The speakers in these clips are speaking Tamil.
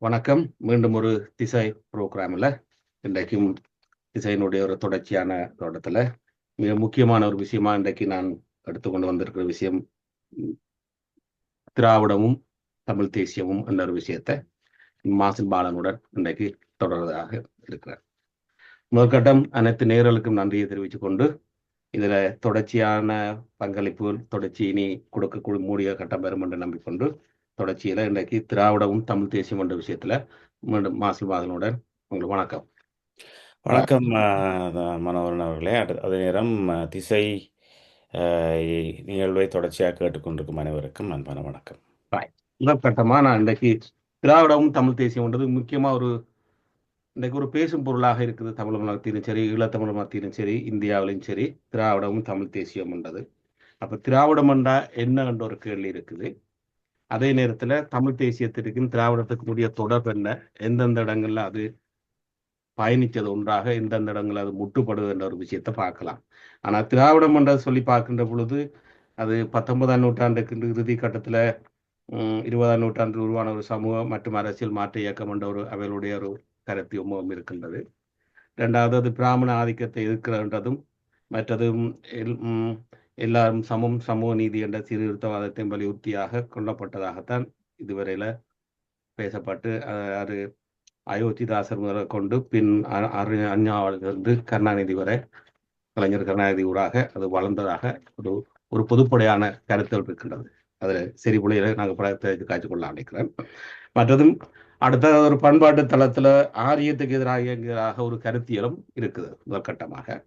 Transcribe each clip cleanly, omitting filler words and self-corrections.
வணக்கம். மீண்டும் ஒரு திசை புரோகிராமில் இன்றைக்கும் திசையினுடைய ஒரு தொடர்ச்சியான தோட்டத்தில் மிக முக்கியமான ஒரு விஷயமா இன்றைக்கு நான் எடுத்துக்கொண்டு வந்திருக்கிற விஷயம் திராவிடமும் தமிழ் தேசியமும் என்ற ஒரு விஷயத்தை மாசில் பாலனுடன் இன்றைக்கு தொடர்வதாக இருக்கிறார். முதற்கட்டம் அனைத்து நேயர்களுக்கும் நன்றியை தெரிவித்துக் கொண்டு இதில் தொடர்ச்சியான பங்களிப்பு தொடர்ச்சி இனி கொடுக்கக்கூடிய மூடிய கட்டம் பெறும் என்று நம்பிக்கொண்டு தொடர்ச்சியில் இன்றைக்கு திராவிடமும் தமிழ் தேசியம் என்ற விஷயத்தில் மீண்டும் மாசில் பாலனுடன் உங்களுக்கு வணக்கம். வணக்கம் மனோகரன் அவர்களே. அதே நேரம் திசை நிகழ்வை தொடர்ச்சியாக கேட்டுக்கொண்டிருக்கும் அனைவருக்கும் அன்பான வணக்கம். முதற்கட்டமா நான் இன்றைக்கு திராவிடமும் தமிழ் தேசியம்ன்றது முக்கியமா இன்றைக்கு ஒரு பேசும் பொருளாக இருக்குது. தமிழ் மத்தியிலும் சரி, ஈழத்தமிழ் மத்தியிலும் சரி, இந்தியாவிலும் சரி, திராவிடமும் தமிழ் தேசியம்ன்றது. அப்ப திராவிடம் என்றா என்ன என்ற ஒரு கேள்வி இருக்குது. அதே நேரத்துல தமிழ் தேசியத்திற்கும் திராவிடத்துக்கு முடிய தொடர்பு என்ன, எந்தெந்த இடங்கள்ல அது பயணித்தது ஒன்றாக, எந்தெந்த இடங்கள் அது முட்டுப்படுது என்ற ஒரு விஷயத்தை பார்க்கலாம். ஆனா திராவிடம் என்ற சொல்லி பார்க்கின்ற பொழுது அது 19ஆம் நூற்றாண்டுக்கு இறுதி கட்டத்துல 20ஆம் நூற்றாண்டில் உருவான ஒரு சமூகம் மற்றும் அரசியல் மாற்ற இயக்கம் என்ற ஒரு அவர்களுடைய ஒரு கருத்தியமும் இருக்கின்றது. இரண்டாவது அது பிராமண ஆதிக்கத்தை எதிர்க்கிறதும் மற்றதும் எல்லாரும் சமம் சமூக நீதி என்ற சீர்திருத்தவாதத்தின் வலியுறுத்தியாக கொல்லப்பட்டதாகத்தான் இதுவரையில பேசப்பட்டு அது அயோத்திதாசர் முதல் கொண்டு பின் அஞ்ஞாவிலிருந்து கருணாநிதி வரை கலைஞர் கருணாநிதி ஊடாக அது வளர்ந்ததாக ஒரு ஒரு பொதுப்படையான கருத்துகள் இருக்கின்றது. அதுல சரி புள்ளிகளை நாங்கள் படத்தை காய்ச்சி கொள்ள நினைக்கிறேன். மற்றதும் அடுத்த ஒரு பண்பாட்டு தளத்துல ஆரியத்துக்கு எதிராக ஒரு கருத்தியலும் இருக்குது முதற்கட்டமாக.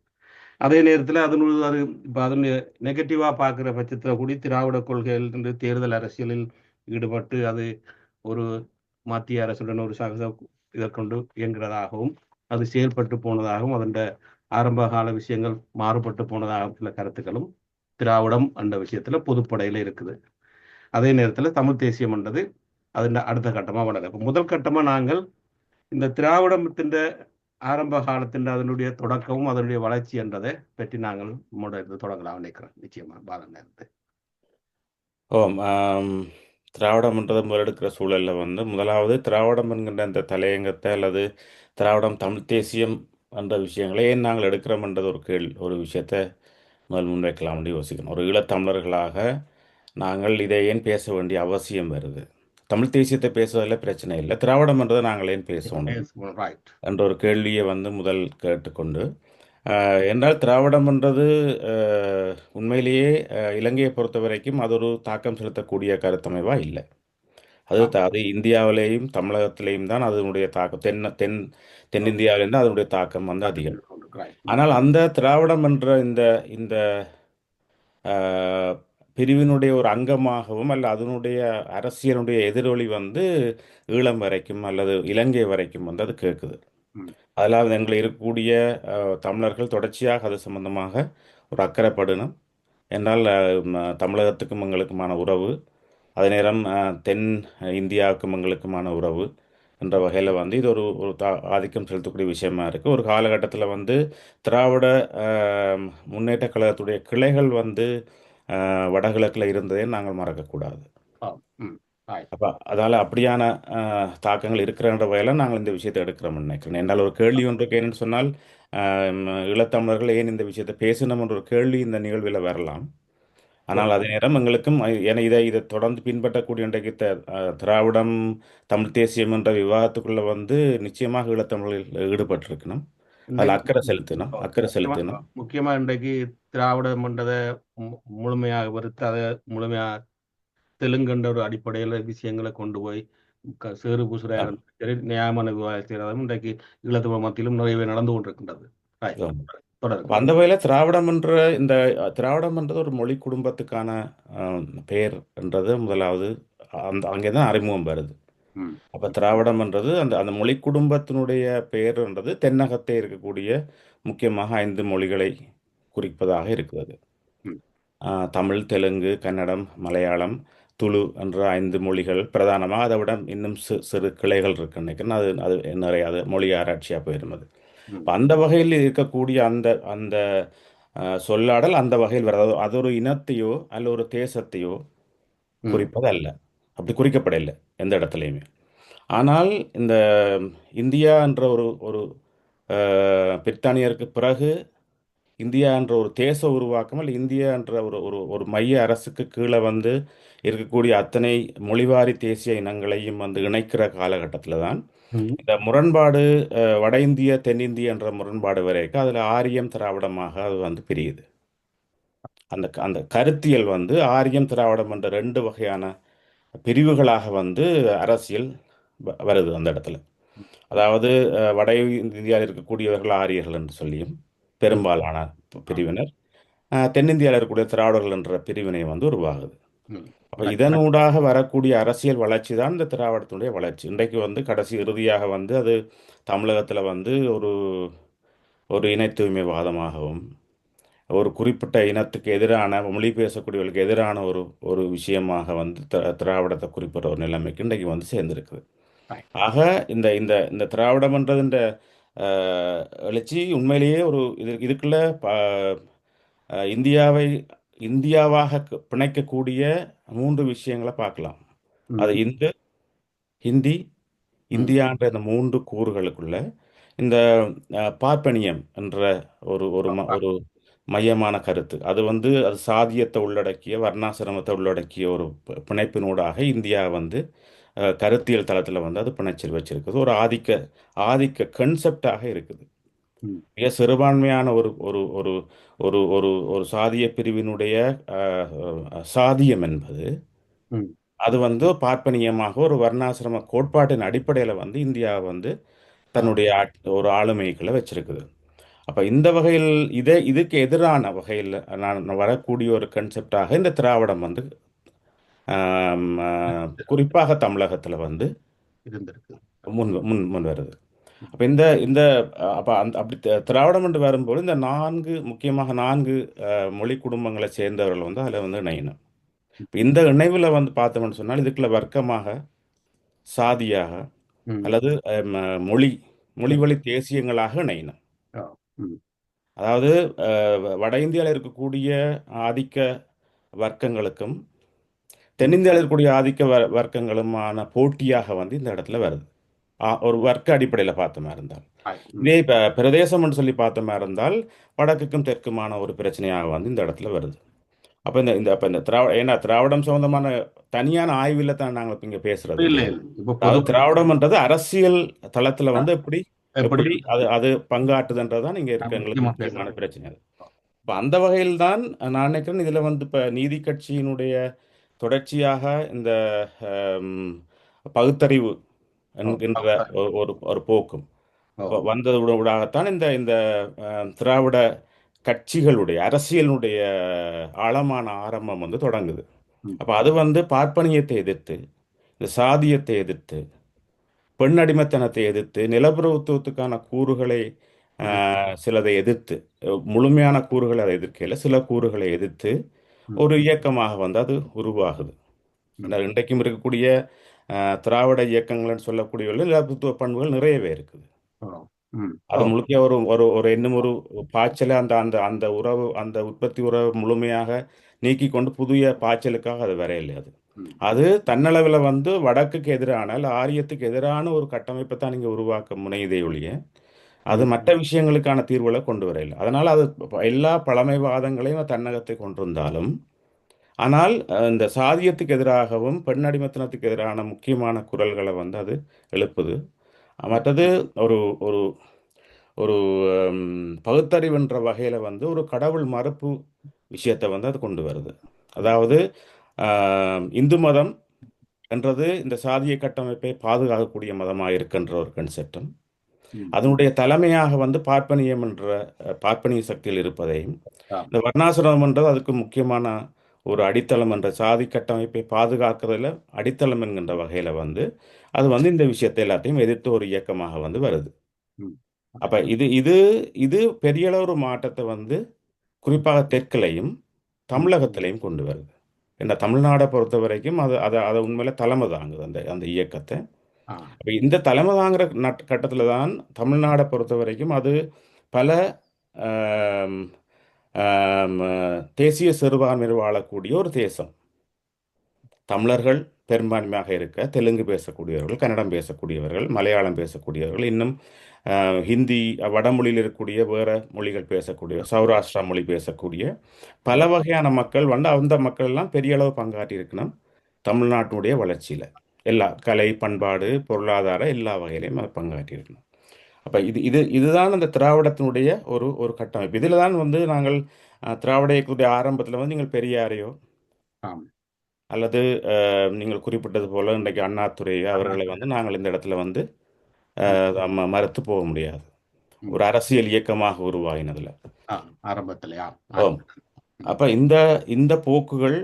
அதே நேரத்தில் அதனுடைய அது இப்போ அதனுடைய நெகட்டிவா பார்க்குற பட்சத்தில் கூடி திராவிட கொள்கைகள் என்று தேர்தல் அரசியலில் ஈடுபட்டு அது ஒரு மத்திய அரசுடன் ஒரு சகச இதற்கொண்டு இயங்குறதாகவும் அது செயல்பட்டு போனதாகவும் அதன் ஆரம்ப கால விஷயங்கள் மாறுபட்டு போனதாக சில கருத்துக்களும் திராவிடம் என்ற விஷயத்துல பொதுப்படையில இருக்குது. அதே நேரத்தில் தமிழ் தேசியம் என்றது அதன் அடுத்த கட்டமா வளரும். முதல் கட்டமா நாங்கள் இந்த திராவிடத்தின் ஆரம்ப காலத்தின் அதனுடைய தொடக்கமும் அதனுடைய வளர்ச்சி என்றதை பற்றி நாங்கள் தொடங்கலாம் நினைக்கிறோம். நிச்சயமா பாலன் இருந்து. திராவிடம்ன்றது முதலெடுக்கிற சூழலில் முதலாவது திராவிடம் என்கின்ற அந்த தலையங்கத்தை அல்லது திராவிடம் தமிழ் தேசியம் என்ற விஷயங்களை ஏன் நாங்கள் எடுக்கிறோம்ன்றது ஒரு விஷயத்தை முதல் முன்வைக்கலாம் யோசிக்கணும். ஒரு ஈழத்தமிழர்களாக நாங்கள் இதை ஏன் பேச வேண்டிய அவசியம் வருது? தமிழ் தேசியத்தை பேசுவதில் பிரச்சனை இல்லை, திராவிடம் என்றதை நாங்கள் ஏன் பேசணும் என்ற ஒரு கேள்வியை முதல் கேட்டுக்கொண்டு என்றால் திராவிடம் என்றது உண்மையிலேயே இலங்கையை பொறுத்த வரைக்கும் அது ஒரு தாக்கம் செலுத்தக்கூடிய கருத்தமைவா இல்லை. அது இந்தியாவிலேயும் தமிழகத்திலேயும் தான் அதனுடைய தாக்கம், தென்னிந்தியாவிலேயும் தான் அதனுடைய தாக்கம் அதிகம். ஆனால் அந்த திராவிடம் என்ற இந்த இந்த பிரிவினுடைய ஒரு அங்கமாகவும் அல்ல அதனுடைய அரசியலுடைய எதிரொலி ஈழம் வரைக்கும் அல்லது இலங்கை வரைக்கும் அது கேட்குது. அதில் எங்களை இருக்கக்கூடிய தமிழர்கள் தொடர்ச்சியாக அது சம்பந்தமாக ஒரு அக்கறைப்படணும். என்றால் தமிழகத்துக்கும் எங்களுக்குமான உறவு, அதே நேரம் தென் இந்தியாவுக்கும் எங்களுக்குமான உறவு என்ற வகையில் இது ஒரு ஆதிக்கம் செலுத்தக்கூடிய விஷயமா இருக்குது. ஒரு காலகட்டத்தில் திராவிட முன்னேற்ற கழகத்துடைய கிளைகள் வடகிழக்கில் இருந்ததே நாங்கள் மறக்கக்கூடாது. அப்போ அதால் அப்படியான தாக்கங்கள் இருக்கிறன்ற வகையில் நாங்கள் இந்த விஷயத்தை எடுக்கிறோம்னு நினைக்கிறேன். என்னால் ஒரு கேள்வி ஒன்றுக்கு என்னென்னு சொன்னால், ஈழத்தமிழர்கள் ஏன் இந்த விஷயத்தை பேசணும் என்ற ஒரு கேள்வி இந்த நிகழ்வில் வரலாம். ஆனால் அதே நேரம் எங்களுக்கும் ஏன்னா இதை தொடர்ந்து பின்பற்றக்கூடிய இன்றைக்கு திராவிடம் தமிழ் தேசியம் என்ற விவாதத்துக்குள்ள நிச்சயமாக ஈழத்தமிழில் ஈடுபட்டிருக்கணும். அதில் அக்கறை செலுத்தணும். முக்கியமா இன்றைக்கு திராவிடம் என்றதை முழுமையாக வெறுத்து அதை முழுமையா தெலுங்குன்ற ஒரு அடிப்படையில விஷயங்களை கொண்டு போய் சேறு பூசுற நியாயமான விவாதம் இன்றைக்கு ஈழத்தமிழ் மத்தியிலும் நிறையவே நடந்து கொண்டிருக்கின்றது. அந்த வகையில் திராவிடம் என்றது ஒரு மொழி குடும்பத்துக்கான பெயர் என்றது முதலாவது அங்கேதான் அறிமுகம் வருது. அப்ப திராவிடம் என்றது அந்த மொழி குடும்பத்தினுடைய பெயர்ன்றது தென்னகத்தே இருக்கக்கூடிய முக்கியமாக 5 மொழிகளை குறிப்பதாக இருக்கிறது. தமிழ், தெலுங்கு, கன்னடம், மலையாளம், துளு என்ற 5 மொழிகள் பிரதானமாக. அதை விட இன்னும் சிறு கிளைகள் இருக்கு நினைக்கிறேன். அது நிறைய அது மொழி ஆராய்ச்சியாக போயிருந்தது. அந்த வகையில் இருக்கக்கூடிய அந்த அந்த சொல்லாடல் அந்த வகையில் வர அது ஒரு இனத்தையோ அல்ல ஒரு தேசத்தையோ குறிப்பது அல்ல, அப்படி குறிக்கப்படவில்லை எந்த இடத்துலையுமே. ஆனால் இந்த இந்தியா என்ற ஒரு ஒரு பிரித்தானியருக்கு பிறகு இந்தியா என்ற ஒரு தேச உருவாக்கம் அல்ல இந்தியா என்ற ஒரு ஒரு ஒரு மைய அரசுக்கு கீழே வந்து இருக்கக்கூடிய அத்தனை மொழிவாரி தேசிய இனங்களையும் வந்து இணைக்கிற காலகட்டத்தில் தான் ம். இந்த முரண்பாடு வட இந்திய தென்னிந்திய என்ற முரண்பாடு வரைக்கும் அதில் ஆரியம் திராவிடமாக அது வந்து பிரியுது. அந்த அந்த கருத்தியல் வந்து ஆரியம் திராவிடம் என்ற ரெண்டு வகையான பிரிவுகளாக வந்து அரசியல் வருது அந்த இடத்துல. அதாவது வட இந்தியாவில் இருக்கக்கூடியவர்கள் ஆரியர்கள் என்று சொல்லியும் ம். பெரும்பாலான ஆ. பிரிவினர், தென்னிந்தியாவில் இருக்கக்கூடிய திராவிடர்கள் என்ற பிரிவினை வந்து உருவாகுது. ம். அப்போ ரைட். இதனூடாக வரக்கூடிய அரசியல் வளர்ச்சி தான் இந்த திராவிடத்தினுடைய வளர்ச்சி. இன்றைக்கு வந்து கடைசி இறுதியாக வந்து அது தமிழகத்தில் வந்து ஒரு ஒரு இன தூய்மைவாதமாகவும் ஒரு குறிப்பிட்ட இனத்துக்கு எதிரான மொழி பேசக்கூடியவர்களுக்கு எதிரான ஒரு ஒரு விஷயமாக வந்து திராவிடத்தை குறிப்பிட்ட ஒரு நிலைமைக்கு இன்றைக்கு வந்து சேர்ந்திருக்குது. ரைட். ஆக இந்த இந்த இந்த திராவிடம்ன்றது இந்த எழுச்சி உண்மையிலேயே ஒரு இதுக்குள்ள இந்தியாவை இந்தியாவாக பிணைக்கக்கூடிய மூன்று விஷயங்களை பார்க்கலாம். அது ம். இந்து, ஹிந்தி, ம். இந்தியான்ற இந்த மூன்று கூறுகளுக்குள்ள இந்த பார்ப்பனியம் என்ற ஒரு ஒரு ஒரு மையமான கருத்து அது வந்து அது சாதியத்தை உள்ளடக்கிய வர்ணாசிரமத்தை உள்ளடக்கிய ஒரு பிணைப்பினூடாக இந்தியா வந்து கருத்தியல் தளத்தில் வந்து அது பிணைச்சல் வச்சிருக்குது. ஒரு ஆதிக்க ஆதிக்க கன்செப்டாக இருக்குது. ம். மிக சிறுபான்மையான ஒரு ஒரு ஒரு ஒரு ஒரு ஒரு சாதிய பிரிவினுடைய சாதியம் என்பது ம். அது வந்து பார்ப்பனியமாக ஒரு வர்ணாசிரம கோட்பாட்டின் அடிப்படையில் வந்து இந்தியா வந்து ஆ. தன்னுடைய ஒரு ஆளுமைகளை வச்சிருக்குது. அப்போ இந்த வகையில் இதுக்கு எதிரான வகையில் நான் வரக்கூடிய ஒரு கன்செப்டாக இந்த திராவிடம் வந்து குறிப்பாக தமிழகத்தில் வந்து இருந்திருக்கு. முன் முன் முன் வருது. அப்போ இந்த இந்த அப்போ அந்த அப்படி திராவிடம் என்று வரும்போது இந்த முக்கியமாக நான்கு மொழி குடும்பங்களை சேர்ந்தவர்கள் வந்து அதில் வந்து இணையணும். இப்போ இந்த இணைவில் வந்து பார்த்தோம்னு சொன்னால் இதுக்குள்ள வர்க்கமாக சாதியாக ம். அல்லது மொழி மொழி வழி தேசியங்களாக இணையணும். ஆ. ம். அதாவது வட இந்தியாவில் இருக்கக்கூடிய ஆதிக்க வர்க்கங்களுக்கும் ம். தென்னிந்தியாவில் இருக்கக்கூடிய ஆதிக்க வர்க்கங்களுமான போட்டியாக வந்து இந்த இடத்துல வருது. ஒரு வர்க்க அடிப்படையில் பார்த்தோமா இருந்தால் ரைட். ம். இதே இப்போ பிரதேசம்னு சொல்லி பார்த்தோமா இருந்தால் வடக்குக்கும் தெற்குமான ஒரு பிரச்சனையாக வந்து இந்த இடத்துல வருது. அப்போ இந்த இந்த அப்போ இந்த ஏன்னா திராவிடம் சம்பந்தமான தனியான ஆய்வில் தான் நாங்கள் இப்போ இங்கே பேசுறது இல்ல, இல்லையா? இல்ல. இப்ப அதாவது பொதுவா திராவிடம்ன்றது அரசியல் தளத்தில் வந்து எப்படி எப்படி எப்படி அது அது பங்காற்றுதுன்றது தான் இங்கே இருக்க எங்களுக்கு முக்கியமா முக்கியமான பேசுறது. பிரச்சனை. இப்போ அந்த வகையில் தான் நான் நினைக்கிறேன் இதில் வந்து இப்போ நீதி கட்சியினுடைய தொடர்ச்சியாக இந்த ஹம், பகுத்தறிவு ஓ, என்கின்ற பகுத்தறிவு. ஒரு ஒரு போக்கும் ஓ. வந்ததோடாகத்தான் இந்த இந்த திராவிட கட்சிகளுடைய அரசியலினுடைய ஆழமான ஆரம்பம் வந்து தொடங்குது. ம். அப்போ அது வந்து பார்ப்பனியத்தை எதிர்த்து இந்த சாதியத்தை எதிர்த்து பெண் அடிமைத்தனத்தை எதிர்த்து நிலப்பிரபுத்துவத்துக்கான கூறுகளை இது. சிலதை எதிர்த்து முழுமையான கூறுகளை அதை எதிர்க்கல சில கூறுகளை எதிர்த்து ம். ஒரு இயக்கமாக வந்து அது உருவாகுது. ம். ஏன்னா இன்றைக்கும் இருக்கக்கூடிய திராவிட இயக்கங்கள்னு சொல்லக்கூடிய நிலப்பிரபுத்துவ பண்புகள் நிறையவே இருக்குது. ஓ. ம். அது ஓ. முழுக்க ஒரு ஒரு ஒரு இன்னும் ஒரு பாய்ச்சலை அந்த அந்த அந்த உறவு அந்த உற்பத்தி உறவு முழுமையாக நீக்கி கொண்டு புதிய பாய்ச்சலுக்காக அது வரையில்லை. அது ம். அது தன்னளவில் வந்து வடக்குக்கு எதிரான இல்லை ஆரியத்துக்கு எதிரான ஒரு கட்டமைப்பை தான் நீங்கள் உருவாக்க முனையுதே ஒழிய அது ம். மற்ற விஷயங்களுக்கான தீர்வுகளை கொண்டு வரையில்லை. அதனால் அது எல்லா பழமைவாதங்களையும் தன்னகத்தை கொண்டிருந்தாலும் ஆனால் இந்த சாதியத்துக்கு எதிராகவும் பெண் அடிமைத்தனத்துக்கு எதிரான முக்கியமான குரல்களை வந்து அது எழுப்புது. ம். மற்றது ஒரு ஒரு ஒரு பகுத்தறிவுன்ற வகையில் வந்து ஒரு கடவுள் மறுப்பு விஷயத்தை வந்து அது கொண்டு வருது. அதாவது இந்து மதம் என்றது இந்த சாதிய கட்டமைப்பை பாதுகாக்கக்கூடிய மதமாக இருக்கின்ற ஒரு கன்செப்டும் ம். அதனுடைய தலைமையாக வந்து பார்ப்பனியம் என்ற பார்ப்பனிய சக்தியில் இருப்பதையும் ஆ. இந்த வர்ணாசிரமம் என்றது அதுக்கு முக்கியமான ஒரு அடித்தளம் என்ற சாதி கட்டமைப்பை பாதுகாக்கிறதுல அடித்தளம் என்கின்ற வகையில் வந்து அது வந்து இந்த விஷயத்தை எல்லாத்தையும் எதிர்த்து ஒரு இயக்கமாக வந்து வருது. ம். அப்ப இது இது இது பெரிய அளவு ஒரு மாற்றத்தை வந்து குறிப்பாக தெற்குலையும் ம். தமிழகத்திலையும் கொண்டு வருது. ஏன்னா தமிழ்நாடை பொறுத்த வரைக்கும் அது அதை அதை உண்மையில தலைமை தாங்குது அந்த அந்த இயக்கத்தை. ஆ. அப்ப இந்த தலைமை தாங்குற கட்டத்தில் தான் தமிழ்நாடை பொறுத்த வரைக்கும் அது பல ஆம், ஆம், தேசிய சிறுபான்மையினர் வாழக்கூடிய ஒரு தேசம். தமிழர்கள் பெரும்பான்மையாக இருக்க தெலுங்கு பேசக்கூடியவர்கள், கன்னடம் பேசக்கூடியவர்கள், மலையாளம் பேசக்கூடியவர்கள், இன்னும் ஹிந்தி, வடமொழியில் இருக்கக்கூடிய வேற மொழிகள் பேசக்கூடிய, சௌராஷ்டிரா மொழி பேசக்கூடிய பல வகையான மக்கள் வந்து அந்த மக்கள் எல்லாம் பெரிய அளவு பங்காற்றி இருக்கணும் தமிழ்நாட்டுடைய வளர்ச்சியில். எல்லா கலை, பண்பாடு, பொருளாதார எல்லா வகையிலையும் அது பங்காற்றி இருக்கணும். அப்போ இதுதான் அந்த திராவிடத்தினுடைய ஒரு ஒரு கட்டமைப்பு. இதில் தான் வந்து நாங்கள் திராவிட இயக்கத்துடைய ஆரம்பத்தில் வந்து நீங்கள் பெரியாரையோ ஆம். அல்லது நீங்கள் குறிப்பிட்டது போல இன்றைக்கு அண்ணாதுரை அவர்களை வந்து நாங்கள் இந்த இடத்துல வந்து மறுத்து போக முடியாது. ஒரு அரசியல் இயக்கமாக உருவாகினதுல. ஆரம்பத்திலையா? ஓம். அப்ப இந்த இந்த போக்குகள்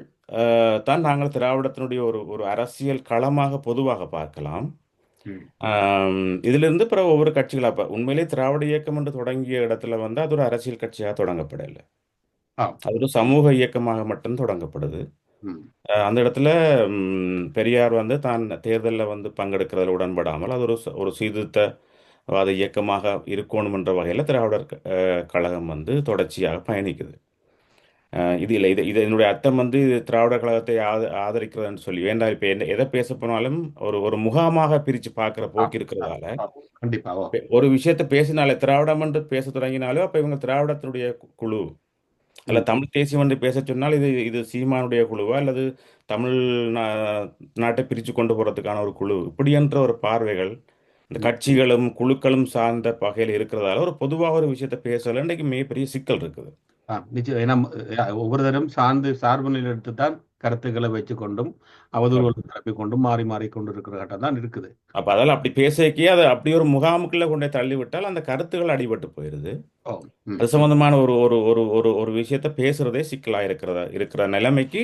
தான் நாங்கள் திராவிடத்தினுடைய ஒரு ஒரு அரசியல் களமாக பொதுவாக பார்க்கலாம். இதிலிருந்து பிற ஒவ்வொரு கட்சிகளா இப்ப உண்மையிலே திராவிட இயக்கம் என்று தொடங்கிய இடத்துல வந்து அது ஒரு அரசியல் கட்சியாக தொடங்கப்படலை. அது ஒரு சமூக இயக்கமாக மட்டும் தொடங்கப்படுது. அந்த இடத்துல பெரியார் வந்து தான் தேர்தலில் வந்து பங்கெடுக்கிறதுல உடன்படாமல் அது ஒரு ஒரு சீர்திருத்தவாத இயக்கமாக இருக்கணும் என்ற வகையில் திராவிடர் கழகம் வந்து தொடர்ச்சியாக பயணிக்குது. இது இல்லை, இதனுடைய அர்த்தம் வந்து திராவிடர் கழகத்தை ஆதரிக்கிறதுன்னு சொல்லி வேண்டாம். இப்போ எதை பேச போனாலும் ஒரு ஒரு முகாமாக பிரித்து பார்க்குற போக்கு இருக்கிறதால கண்டிப்பா ஒரு விஷயத்தை பேசினாலே திராவிடம் என்று பேச தொடங்கினாலும் அப்போ இவங்க திராவிடத்தினுடைய குழு அல்ல தமிழ் தேசியம் என்று பேச சொன்னால் இது இது சீமானுடைய குழுவா அல்லது தமிழ் நாட்டை பிரித்து கொண்டு போகிறதுக்கான ஒரு குழு இப்படி என்ற ஒரு பார்வைகள் இந்த கட்சிகளும் குழுக்களும் சார்ந்த வகையில் இருக்கிறதால ஒரு பொதுவாக ஒரு விஷயத்தை பேசல இன்றைக்கு மிகப்பெரிய சிக்கல் இருக்குது. நிச்சயம். ஏன்னா ஒவ்வொருத்தரும் சார்பு நிலை எடுத்து தான் கருத்துக்களை வச்சுக்கொண்டும் அவதூறுகளை பரப்பிக் கொண்டும் மாறி மாறி கொண்டு இருக்கிற கட்டம் தான் இருக்குது. அப்போ அதெல்லாம் அப்படி பேசக்கே அதை அப்படி ஒரு முகாமுக்குள்ள கொண்டே தள்ளிவிட்டால் அந்த கருத்துக்கள் அடிபட்டு போயிடுது. அது சம்பந்தமான ஒரு ஒரு ஒரு ஒரு ஒரு விஷயத்த பேசுறதே சிக்கலாக இருக்கிற நிலைமைக்கு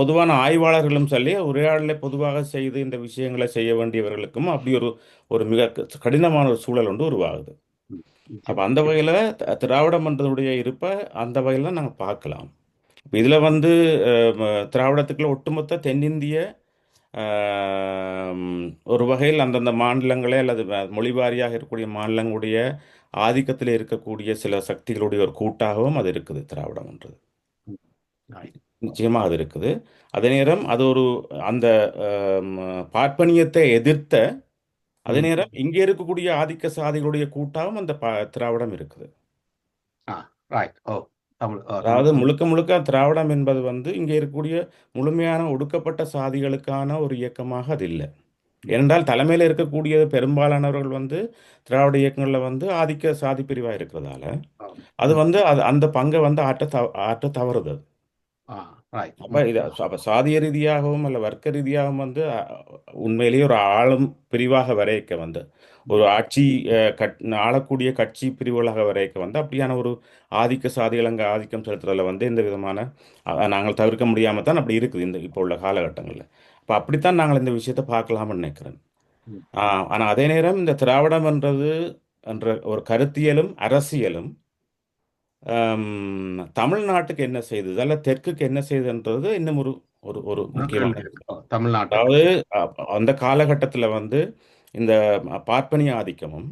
பொதுவான ஆய்வாளர்களும் சொல்லி உரையாடலை பொதுவாக செய்து இந்த விஷயங்களை செய்ய வேண்டியவர்களுக்கும் அப்படி ஒரு ஒரு மிக கடினமான ஒரு சூழல் ஒன்று உருவாகுது. அப்போ அந்த வகையில் திராவிடம் என்றதுடைய இருப்பை அந்த வகையில் தான் நாங்கள் பார்க்கலாம். இப்போ இதில் வந்து திராவிடத்துக்குள்ள ஒட்டுமொத்த தென்னிந்திய ஒரு வகையில் அந்தந்த மாநிலங்களே அல்லது மொழி வாரியாக இருக்கக்கூடிய மாநிலங்களுடைய ஆதிக்கத்தில் இருக்கக்கூடிய சில சக்திகளுடைய ஒரு கூட்டாகவும் அது இருக்குது திராவிடம்ன்றது. நிச்சயமாக அது இருக்குது. அதே நேரம் அது ஒரு அந்த பார்ப்பனியத்தை எதிர்த்த அதே நேரம் இங்கே இருக்கக்கூடிய ஆதிக்க சாதிகளுடைய கூட்டாகவும் அந்த திராவிடம் இருக்குது. அதாவது முழுக்க முழுக்க திராவிடம் என்பது வந்து இங்கே இருக்கக்கூடிய முழுமையான ஒடுக்கப்பட்ட சாதிகளுக்கான ஒரு இயக்கமாக அது இல்லை. ஏனென்றால் தலைமையில் இருக்கக்கூடிய பெரும்பாலானவர்கள் வந்து திராவிட இயக்கங்களில் வந்து ஆதிக்க சாதி பிரிவாக இருக்கிறதால அது வந்து அந்த பங்கை வந்து ஆற்ற தவறுது. அப்போ சாதிய ரீதியாகவும் அல்ல வர்க்க ரீதியாகவும் வந்து உண்மையிலேயே ஒரு ஆளும் பிரிவாக வரையக்க வந்து ஒரு ஆட்சி ஆளக்கூடிய கட்சி பிரிவுகளாக வரையக்க வந்து அப்படியான ஒரு ஆதிக்க சாதிகள் அங்கே ஆதிக்கம் செலுத்துறதுல வந்து எந்த விதமான நாங்கள் தவிர்க்க முடியாமல் தான் அப்படி இருக்குது இந்த இப்போ உள்ள காலகட்டங்களில். அப்போ அப்படித்தான் நாங்கள் இந்த விஷயத்தை பார்க்கலாம்னு நினைக்கிறேன். ஆனால் அதே நேரம் இந்த திராவிடம் என்ற ஒரு கருத்தியலும் அரசியலும் தமிழ்நாட்டுக்கு என்ன செய்தது அல்ல தெற்குக்கு என்ன செய்ததுன்றது இன்னும் ஒரு ஒரு ஒரு முக்கியமான தமிழ்நாடு. அதாவது அந்த காலகட்டத்தில் வந்து இந்த பார்ப்பனிய ஆதிக்கமும்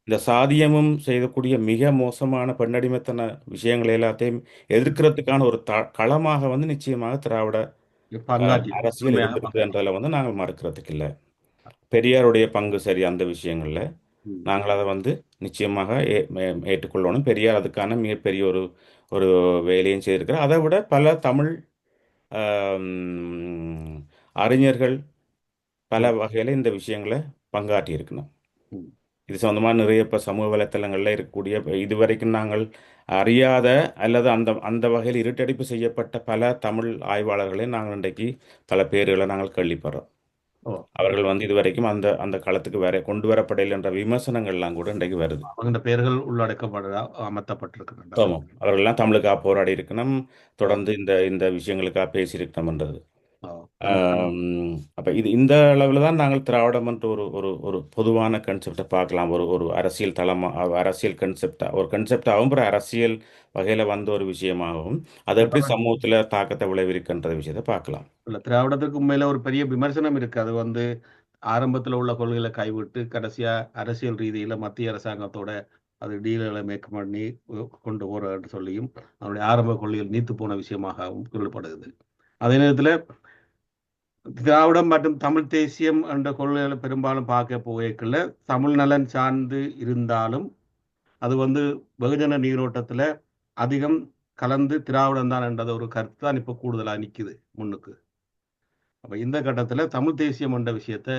இந்த சாதியமும் செய்யக்கூடிய மிக மோசமான பெண்ணடிமைத்தன விஷயங்களை எல்லாத்தையும் எதிர்க்கிறதுக்கான ஒரு களமாக வந்து நிச்சயமாக திராவிட அரசியல் இருந்திருக்குன்றதுல வந்து நாங்கள் மறுக்கிறதுக்கு இல்லை. பெரியாருடைய பங்கு சரி அந்த விஷயங்கள்ல நாங்கள் அதை வந்து நிச்சயமாக ஏற்றுக்கொள்ளணும். பெரியார் அதுக்கான மிகப்பெரிய ஒரு ஒரு வேலையும் செய்திருக்கிறார். அதை விட பல தமிழ் அறிஞர்கள் பல வகையில் இந்த விஷயங்களை பங்காற்றி இருக்கணும். இது சம்பந்தமாக நிறைய இப்போ சமூக வலைத்தளங்களில் இருக்கக்கூடிய இதுவரைக்கும் நாங்கள் அறியாத அல்லது அந்த அந்த வகையில் இருட்டடிப்பு செய்யப்பட்ட பல தமிழ் ஆய்வாளர்களை நாங்கள் இன்றைக்கு பல பேர்களை நாங்கள் கேள்விப்படுறோம். அவர்கள் வந்து இதுவரைக்கும் அந்த அந்த களத்துக்கு வேற கொண்டு வரப்படையில் என்ற விமர்சனங்கள்லாம் கூட இன்றைக்கு வருது. அவங்க பெயர்கள் உள்ளடக்கப்பட அமர்த்தப்பட்டிருக்கு. ஆமாம், அவர்கள்லாம் தமிழுக்காக போராடி இருக்கணும், தொடர்ந்து இந்த இந்த விஷயங்களுக்காக பேசியிருக்கணும்ன்றது. அப்போ இந்த அளவில் தான் நாங்கள் திராவிடம் என்ற ஒரு ஒரு ஒரு பொதுவான கன்செப்டை பார்க்கலாம். ஒரு ஒரு அரசியல் தளமாக அரசியல் கன்செப்டாக ஒரு கன்செப்டாகவும் ஒரு அரசியல் வகையில் வந்த ஒரு விஷயமாகவும் அது எப்படி சமூகத்தில் தாக்கத்தை விளைவிக்கின்ற விஷயத்தை பார்க்கலாம். இல்லை, திராவிடத்துக்கு உண்மையில ஒரு பெரிய விமர்சனம் இருக்கு. அது வந்து ஆரம்பத்தில் உள்ள கொள்கைகளை கைவிட்டு கடைசியா அரசியல் ரீதியில மத்திய அரசாங்கத்தோட அது டீல்களை மேக் பண்ணி கொண்டு போறன்னு சொல்லியும் அவருடைய ஆரம்ப கொள்கைகள் நீத்து போன விஷயமாகவும் சொல்லப்படுகிறது. அதே நேரத்தில் திராவிடம் மற்றும் தமிழ் தேசியம் என்ற கொள்கைகளை பெரும்பாலும் பார்க்க போகல தமிழ் நலன் சார்ந்து இருந்தாலும் அது வெகுஜன நீரோட்டத்தில் அதிகம் கலந்து திராவிடம் தான் என்றது ஒரு கருத்து தான் இப்போ கூடுதலாக நிற்குது முன்னுக்கு. அப்போ இந்த கட்டத்தில் தமிழ் தேசியம் என்ற விஷயத்த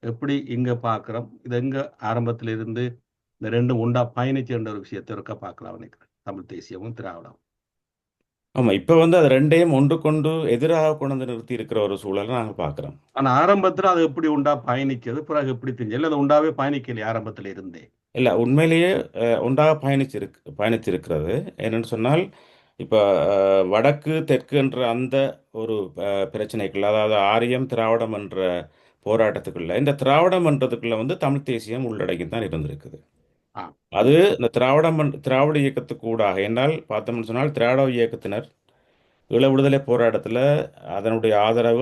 எப்படி இங்கே பார்க்குறோம், இது எங்கே ஆரம்பத்தில் இருந்து இந்த ரெண்டும் உண்டா பயணிச்சுன்ற ஒரு விஷயத்தை இருக்க பார்க்கலாம் நினைக்கிறேன், தமிழ் தேசியமும் திராவிடம். ஆமாம், இப்போ அது ரெண்டையும் ஒன்றுக்கொண்டு எதிராக கொண்டு வந்து நிறுத்தி இருக்கிற ஒரு சூழலை நாங்கள் பார்க்குறோம். ஆனால் ஆரம்பத்தில் அது எப்படி உண்டா பயணிச்சது, பிறகு எப்படி தெரிஞ்சது, அது உண்டாவே பயணிக்கலையே ஆரம்பத்தில் இருந்தே? இல்லை, உண்மையிலேயே ஒன்றாக பயணிச்சிருக்கிறது. என்னென்னு சொன்னால், இப்போ வடக்கு தெற்கு என்ற அந்த ஒரு பிரச்சனைக்குள்ள, அதாவது ஆரியம் திராவிடம் என்ற போராட்டத்துக்குள்ள, இந்த திராவிடம் என்றதுக்குள்ள தமிழ் தேசியம் உள்ளடங்கி தான் இருந்திருக்குது. ஆ. அது இந்த திராவிட இயக்கத்துக்கு ஊடாக என்னால் பார்த்தோம்னு சொன்னால், திராவிட இயக்கத்தினர் ஈழ விடுதலை போராட்டத்தில் அதனுடைய ஆதரவு,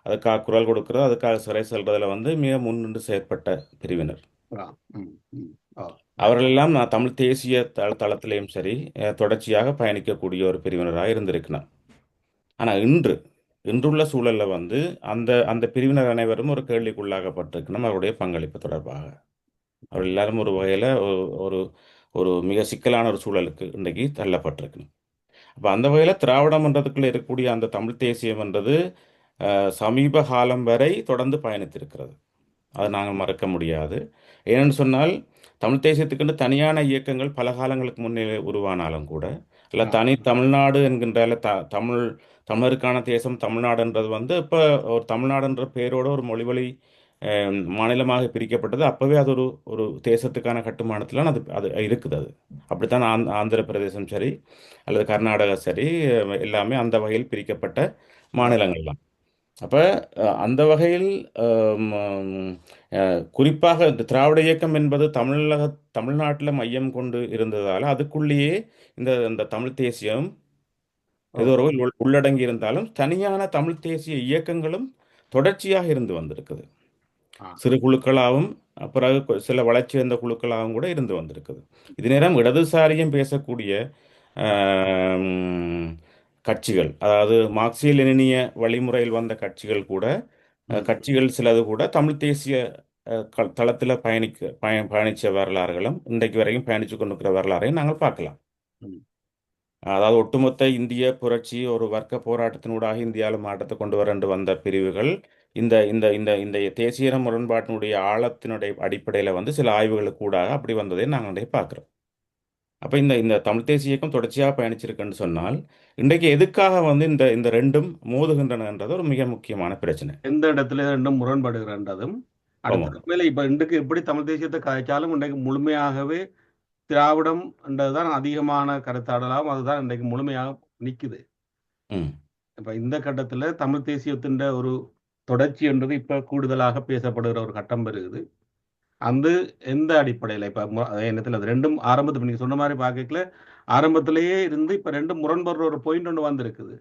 அதுக்காக குரல் கொடுக்கறது, அதுக்காக சிறை செல்றதுல மிக முன்னின்று செயற்பட்ட பிரிவினர். ஆ. ம். ம். ஆ. அவர்களெல்லாம் நான் தமிழ் தேசிய தளத்திலையும் சரி தொடர்ச்சியாக பயணிக்கக்கூடிய ஒரு பிரிவினராக இருந்திருக்கணும். ஆனால் இன்றுள்ள சூழலில் அந்த அந்த பிரிவினர் அனைவரும் ஒரு கேள்விக்குள்ளாகப்பட்டிருக்கணும் அவருடைய பங்களிப்பு தொடர்பாக. அவர்கள் எல்லாரும் ஒரு வகையில் ஒரு ஒரு மிக சிக்கலான ஒரு சூழலுக்கு இன்றைக்கு தள்ளப்பட்டிருக்கணும். அப்போ அந்த வகையில் திராவிடம்ன்றதுக்குள்ளே இருக்கக்கூடிய அந்த தமிழ் தேசியம்ன்றது சமீப காலம் வரை தொடர்ந்து பயணித்திருக்கிறது. அதை நாங்கள் மறக்க முடியாது. ஏன்னு சொன்னால், தமிழ் தேசியத்துக்குன்னு தனியான இயக்கங்கள் பல காலங்களுக்கு முன்னே உருவானாலும் கூட, இல்லை தனி தமிழ்நாடு என்கின்ற தமிழருக்கான தேசம் தமிழ்நாடுன்றது இப்போ ஒரு தமிழ்நாடுன்ற பேரோட ஒரு மொழிவழி மாநிலமாக பிரிக்கப்பட்டது. அப்போவே அது ஒரு ஒரு தேசத்துக்கான கட்டுமானத்தில் அது அது இருக்குது. அது அப்படித்தான் ஆந்திர பிரதேசம் சரி அல்லது கர்நாடகா சரி, எல்லாமே அந்த வகையில் பிரிக்கப்பட்ட மாநிலங்கள் தான். அப்போ அந்த வகையில் குறிப்பாக இந்த திராவிட இயக்கம் என்பது தமிழ்நாட்டில் மையம் கொண்டு இருந்ததால் அதுக்குள்ளேயே இந்த இந்த தமிழ் தேசியம் ஏதோ ஒரு உள்ளடங்கி இருந்தாலும் தனியான தமிழ் தேசிய இயக்கங்களும் தொடர்ச்சியாக இருந்து வந்திருக்குது. சிறு குழுக்களாகவும் பிறகு சில வளர்ச்சி வந்த குழுக்களாகவும் கூட இருந்து வந்திருக்குது. இது நேரம் இடதுசாரியும் பேசக்கூடிய கட்சிகள், அதாவது மார்க்சிய லெனினிய வழிமுறையில் வந்த கட்சிகள் சிலது கூட தமிழ் தேசிய தளத்தில் பயணித்த வரலாறுகளும் இன்றைக்கு வரைக்கும் பயணித்து கொண்டிருக்கிற வரலாறையும் நாங்கள் பார்க்கலாம். அதாவது ஒட்டுமொத்த இந்திய புரட்சி ஒரு வர்க்க போராட்டத்தினூடாக இந்தியாவில் மாற்றத்தை கொண்டு வர வந்த பிரிவுகள் இந்த இந்த இந்த இந்த தேசிய முரண்பாட்டினுடைய ஆழத்தினுடைய அடிப்படையில் சில ஆய்வுகளுக்கு கூடாக அப்படி வந்ததை நாங்கள் பார்க்குறோம். அப்போ இந்த இந்த தமிழ் தேசிய இயக்கம் தொடர்ச்சியாக பயணிச்சிருக்குன்னு சொன்னால், இன்றைக்கு எதுக்காக இந்த இந்த ரெண்டும் மோதுகின்றனன்றது ஒரு மிக முக்கியமான பிரச்சனை. எந்த இடத்துல ரெண்டும் முரண்படுகிறன்றதும் அடுத்த மேலே இப்போ இன்றைக்கு எப்படி தமிழ் தேசியத்தை கதைச்சாலும் இன்றைக்கு முழுமையாகவே திராவிடம் என்றதுதான் அதிகமான கருத்தாடலாம், அதுதான் இன்றைக்கு முழுமையாக நிற்குது. இப்போ இந்த கட்டத்தில் தமிழ் தேசியத்தின் ஒரு தொடர்ச்சி என்றது இப்போ கூடுதலாக பேசப்படுகிற ஒரு கட்டம் பெறுகிறது. அந்த எந்த அடிப்படையில் இப்போ அதே நேரத்தில் அது ரெண்டும் ஆரம்பத்தில் நீங்கள் சொன்ன மாதிரி பார்க்கல, ஆரம்பத்திலேயே இருந்து இப்போ ரெண்டும் முரண்படுற ஒரு பாயிண்ட் ஒன்று வந்திருக்குது.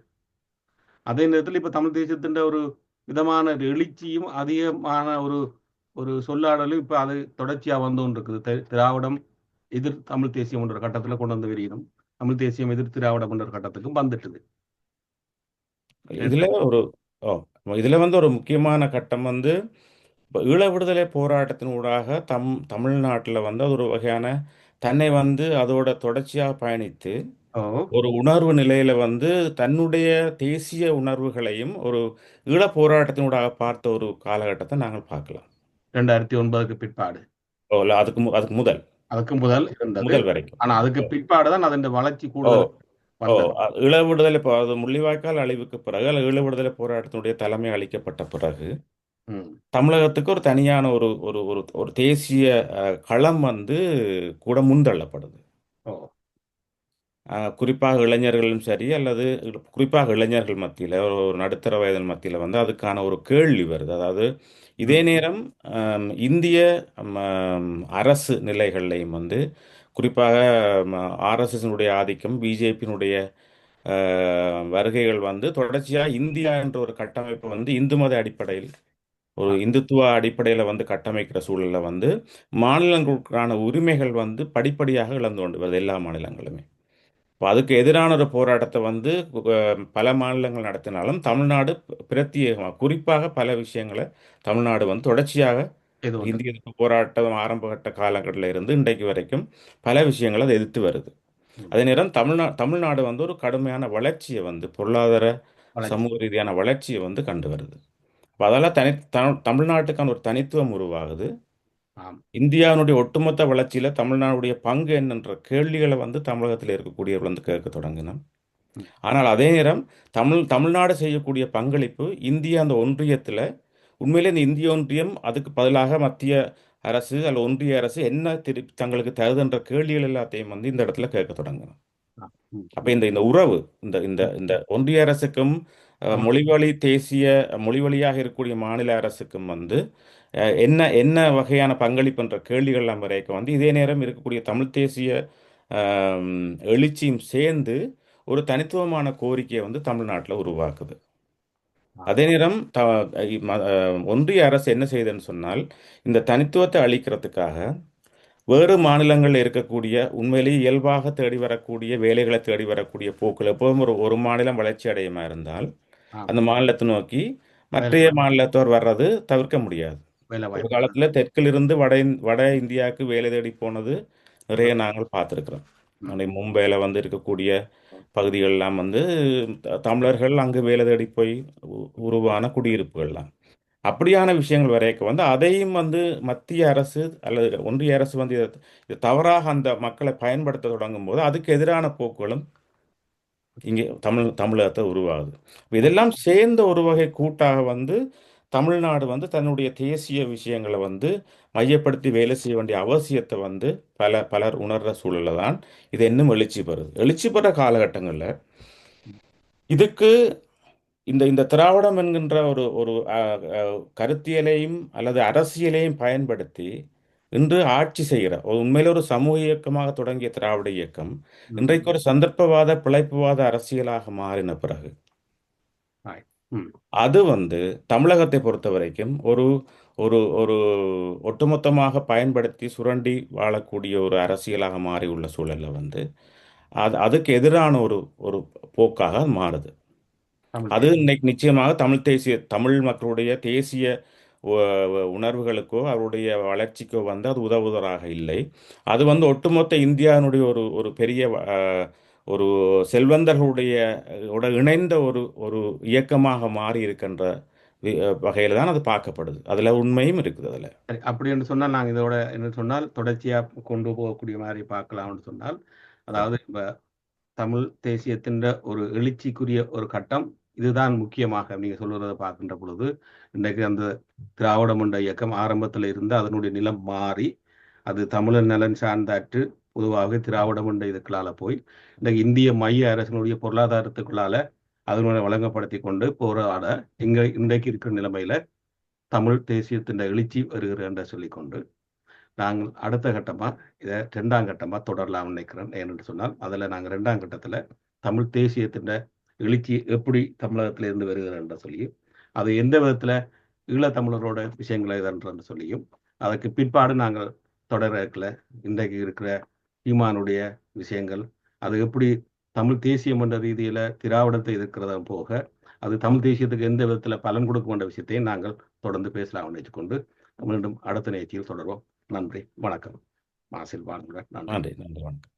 அதே நேரத்தில் இப்போ தமிழ் தேசியத்தின் ஒரு விதமான எழுச்சியும் அதிகமான ஒரு ஒரு சொல்லாடலும் இப்போ அது தொடர்ச்சியாக வந்து கொண்டு இருக்குது. திராவிடம் எதிர் தமிழ் தேசியம் என்ற கட்டத்தில் கொண்டு வந்து விரியணும், தமிழ் தேசியம் எதிர் திராவிடம் என்ற கட்டத்துக்கும் வந்துட்டுது. இதுல ஒரு முக்கியமான கட்டம் ஈழ விடுதலை போராட்டத்தினூடாக தமிழ்நாட்டில் அது ஒரு வகையான தன்னை அதோட தொடர்ச்சியாக பயணித்து ஒரு உணர்வு நிலையில தன்னுடைய தேசிய உணர்வுகளையும் ஒரு ஈழ போராட்டத்தினூடாக பார்த்த ஒரு காலகட்டத்தை நாங்கள் பார்க்கலாம். 2009க்கு பிற்பாடு, அதுக்கு முதல் முதல் வரைக்கும். ஆனா அதுக்கு பிற்பாடு தான் அதன் வளர்ச்சி கூடுதல். ஈழ விடுதலை முள்ளிவாய்க்கால் அழிவுக்கு பிறகு ஈழ விடுதலை போராட்டத்தினுடைய தலைமை அளிக்கப்பட்ட பிறகு தமிழகத்துக்கு ஒரு தனியான ஒரு ஒரு ஒரு தேசிய களம் கூட முன்தள்ளப்படுது. குறிப்பாக இளைஞர்களும் சரி, அல்லது குறிப்பாக இளைஞர்கள் மத்தியில் ஒரு நடுத்தர வயதின் மத்தியில் அதுக்கான ஒரு கேள்வி வருது. அதாவது இதே நேரம் இந்திய அரசு நிலைகள்லையும் குறிப்பாக ஆர்எஸ்எஸ்னுடைய ஆதிக்கம், பிஜேபியினுடைய வருகைகள் தொடர்ச்சியாக இந்தியா என்ற ஒரு கட்டமைப்பு இந்து மத அடிப்படையில் ஒரு இந்துத்துவ அடிப்படையில் கட்டமைக்கிற சூழலில் மாநிலங்களுக்கான உரிமைகள் படிப்படியாக இழந்து கொண்டு வருது எல்லா மாநிலங்களுமே. இப்போ அதுக்கு எதிரான ஒரு போராட்டத்தை வந்து பல மாநிலங்கள் நடத்தினாலும் தமிழ்நாடு பிரத்யேகமாக குறிப்பாக பல விஷயங்களை தமிழ்நாடு வந்து தொடர்ச்சியாக இது ஒன்று. இந்திய எதிர்ப்பு போராட்டம் ஆரம்பகட்ட காலகட்டத்தில் இருந்து இன்றைக்கு வரைக்கும் பல விஷயங்களை அதை எதிர்த்து வருது. ம். அதே நேரம் தமிழ்நாடு வந்து ஒரு கடுமையான வளர்ச்சியை வந்து பொருளாதார வளர்ச்சி. சமூக ரீதியான வளர்ச்சியை வந்து கண்டு வருது. அப்போ அதெல்லாம் தமிழ்நாட்டுக்கான ஒரு தனித்துவம் உருவாகுது. ஆம். இந்தியாவினுடைய ஒட்டுமொத்த வளர்ச்சியில தமிழ்நாடுடைய பங்கு என்னன்ற கேள்விகளை வந்து தமிழகத்தில் இருக்கக்கூடியவர்கள் வந்து கேட்க தொடங்கினோம். ம். ஆனால் அதே நேரம் தமிழ்நாடு செய்யக்கூடிய பங்களிப்பு இந்திய அந்த ஒன்றியத்தில் உண்மையிலே இந்த இந்திய ஒன்றியம் அதுக்கு பதிலாக மத்திய அரசு அல்ல ஒன்றிய அரசு என்ன தங்களுக்கு தருதுன்ற கேள்விகள் எல்லாத்தையும் வந்து இந்த இடத்துல கேட்க தொடங்கணும். ஆ. ம். அப்ப ம். இந்த உறவு இந்த இந்த இந்த ஒன்றிய அரசுக்கும் மொழிவழி தேசிய மொழிவழியாக இருக்கக்கூடிய மாநில அரசுக்கும் வந்து என்ன என்ன வகையான பங்களிப்புன்ற கேள்விகள் எல்லாம் வரைக்கும் வந்து இதே நேரம் இருக்கக்கூடிய தமிழ் தேசிய ஆம், எழுச்சியும் சேர்ந்து ஒரு தனித்துவமான கோரிக்கையை வந்து தமிழ்நாட்டில் உருவாக்குது. ஆம். அதே நேரம் ஒன்றிய அரசு என்ன செய்யுதுன்னு சொன்னால் இந்த தனித்துவத்தை அளிக்கிறதுக்காக வேறு மாநிலங்களில் இருக்கக்கூடிய உண்மையிலேயே இயல்பாக தேடி வரக்கூடிய வேலைகளை தேடி வரக்கூடிய போக்கில் எப்போதும் ஒரு மாநிலம் வளர்ச்சி அடையுமா இருந்தால் ஆம். அந்த மாநிலத்தை நோக்கி வேலை மற்றைய மாநிலத்தோர் வர்றது தவிர்க்க முடியாது. வேலை ஒரு வாய்ப்புகள். காலத்தில் தெற்கிலிருந்து வட இந்தியாவுக்கு வேலை தேடி போனது நிறைய நாங்கள் பார்த்துருக்குறோம். ம். மும்பையில் வந்து இருக்கக்கூடிய பகுதிகளெல்லாம் வந்து தமிழர்கள் அங்கு வேலை தேடி போய் உருவான குடியிருப்புகள்லாம் அப்படியான விஷயங்கள் வரைக்கும் வந்து அதையும் வந்து மத்திய அரசு அல்லது ஒன்றிய அரசு வந்து இது தவறாக அந்த மக்களை பயன்படுத்த தொடங்கும் போது அதுக்கு எதிரான போக்குகளும் இங்கே தமிழகத்தை உருவாகுது. இப்ப இதெல்லாம் சேர்ந்த ஒரு வகை கூட்டாக வந்து தமிழ்நாடு வந்து தன்னுடைய தேசிய விஷயங்களை வந்து மையப்படுத்தி வேலை செய்ய வேண்டிய அவசியத்தை வந்து பலர் உணர்ற சூழல்ல தான் இது இன்னும் எழுச்சி பெறுது. எழுச்சி பெற காலகட்டங்களில் இதுக்கு இந்த இந்த திராவிடம் என்கின்ற ஒரு ஒரு கருத்தியலையும் அல்லது அரசியலையும் பயன்படுத்தி இன்று ஆட்சி செய்கிற உண்மையில ஒரு சமூக இயக்கமாக தொடங்கிய திராவிட இயக்கம் ம். இன்றைக்கு ஒரு சந்தர்ப்பவாத பிழைப்புவாத அரசியலாக மாறின பிறகு ஆய். ம். அது வந்து தமிழகத்தை பொறுத்த வரைக்கும் ஒரு ஒரு ஒரு ஒட்டுமொத்தமாக பயன்படுத்தி சுரண்டி வாழக்கூடிய ஒரு அரசியலாக மாறி உள்ள சூழல்ல வந்து அதுக்கு எதிரான ஒரு ஒரு போக்காக மாறுது. தமிழ் அது தேசியம். இன்னைக்கு நிச்சயமாக தமிழ் மக்களுடைய தேசிய உணர்வுகளுக்கோ அவருடைய வளர்ச்சிக்கோ வந்து அது உதவுவதாக இல்லை. அது வந்து ஒட்டுமொத்த இந்தியாவினுடைய ஒரு ஒரு பெரிய ஒரு செல்வந்தர்களுடைய இணைந்த ஒரு ஒரு இயக்கமாக மாறி இருக்கின்ற வகையில் தான் அது பார்க்கப்படுது. அதில் உண்மையும் இருக்குது அதில். சரி, அப்படி என்று சொன்னால் நாங்கள் இதோட என்ன சொன்னால் தொடர்ச்சியாக கொண்டு போகக்கூடிய மாதிரி பார்க்கலாம்னு சொன்னால், அதாவது இப்போ தமிழ் தேசியத்தின் ஒரு எழுச்சிக்குரிய ஒரு கட்டம் இதுதான் முக்கியமாக நீங்கள் சொல்கிறத பார்க்கின்ற பொழுது இன்றைக்கு அந்த திராவிடம் என்ற இயக்கம் ஆரம்பத்தில் இருந்து அதனுடைய நிலம் மாறி அது தமிழர் நலன் சார்ந்தாற்று பொதுவாக திராவிடம் என்ற இதுக்குள்ளால போய் இன்றைக்கு இந்திய மைய அரசினுடைய பொருளாதாரத்துக்குள்ளால அதனுடைய வழங்கப்படுத்தி கொண்டு போராட இன்றைக்கு இருக்கிற நிலைமையில தமிழ் தேசியத்தின் எழுச்சி வருகிறது என்று சொல்லிக்கொண்டு நாங்கள் அடுத்த கட்டமாக இதை ரெண்டாம் கட்டமாக தொடரலாம் நினைக்கிறேன். ஏன்னு சொன்னால் அதில் நாங்கள் ரெண்டாம் கட்டத்தில் தமிழ் தேசியத்தின் எழுச்சி எப்படி தமிழகத்தில் இருந்து வருகிறது என்று சொல்லியும் அது எந்த விதத்தில் ஈழத்தமிழரோட விஷயங்களை இதன்று சொல்லியும் அதற்கு பிற்பாடு நாங்கள் தொடரக்கில் இன்றைக்கு இருக்கிற ஈமானுடைய விஷயங்கள் அது எப்படி தமிழ் தேசியம் என்ற ரீதியில் திராவிடத்தை எதிர்க்கிறத போக அது தமிழ் தேசியத்துக்கு எந்த விதத்தில் பலன் கொடுக்க வேண்டிய விஷயத்தையும் நாங்கள் தொடர்ந்து பேசலாம் நினைச்சுக்கொண்டு மீண்டும் அடுத்த நிகழ்ச்சியில் தொடர்வோம். நன்றி, வணக்கம். மாசில் வாழ்க. நன்றி. நன்றி, வணக்கம்.